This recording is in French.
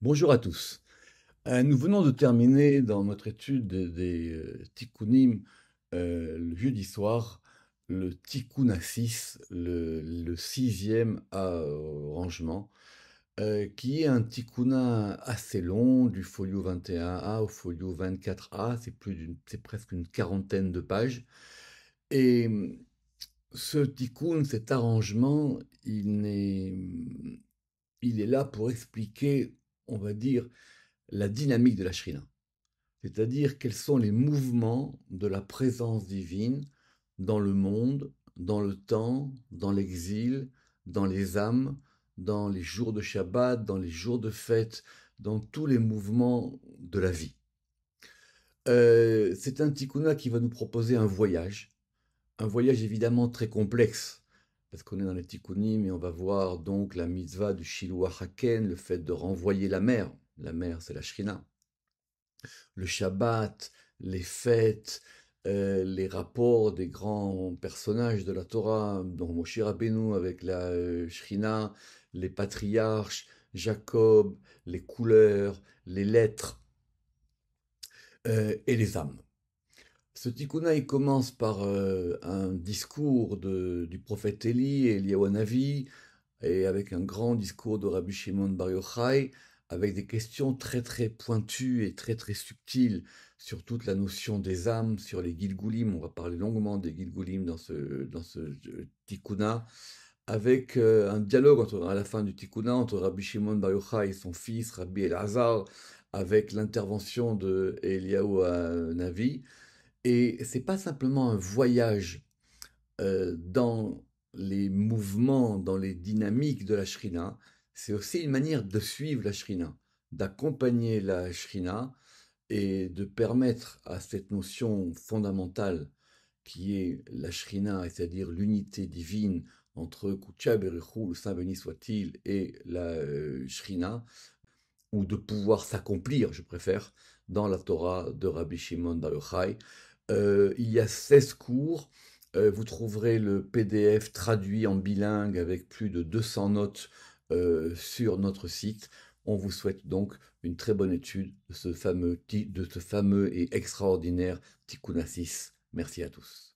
Bonjour à tous. Nous venons de terminer dans notre étude des tikkunim le jeudi soir, le tikkun à 6, le sixième rangement, qui est un tikkuna assez long, du folio 21a au folio 24a, c'est presque une quarantaine de pages. Et ce tikkun, cet arrangement, il est là pour expliquer, on va dire, la dynamique de la Shrina, c'est-à-dire quels sont les mouvements de la présence divine dans le monde, dans le temps, dans l'exil, dans les âmes, dans les jours de Shabbat, dans les jours de fête, dans tous les mouvements de la vie. C'est un tikkuna qui va nous proposer un voyage évidemment très complexe, parce qu'on est dans les tikkunim et on va voir donc la mitzvah du Shiluach Haken, le fait de renvoyer la mer c'est la Shrina, le Shabbat, les fêtes, les rapports des grands personnages de la Torah, dont Moshe Rabbeinu avec la Shrina, les patriarches, Jacob, les couleurs, les lettres et les âmes. Ce tikkuna, il commence par un discours du prophète Élie, Eliyahu Hanavi, et avec un grand discours de Rabbi Shimon Bar Yochai, avec des questions très très pointues et très très subtiles sur toute la notion des âmes, sur les Gilgulim. On va parler longuement des Gilgulim dans ce tikkuna, avec un dialogue à la fin du tikkuna entre Rabbi Shimon Bar Yochai et son fils Rabbi Elazar, avec l'intervention de Eliyahu Hanavi. Et c'est pas simplement un voyage dans les mouvements, dans les dynamiques de la shrina, c'est aussi une manière de suivre la shrina, d'accompagner la shrina et de permettre à cette notion fondamentale qui est la shrina, c'est-à-dire l'unité divine entre Kutcha Berichou, le Saint béni soit-il, et la shrina, ou de pouvoir s'accomplir, je préfère, dans la Torah de Rabbi Shimon Bar Yochai. Il y a 16 cours. Vous trouverez le PDF traduit en bilingue avec plus de 200 notes sur notre site. On vous souhaite donc une très bonne étude de ce fameux et extraordinaire Tikkun Assis. Merci à tous.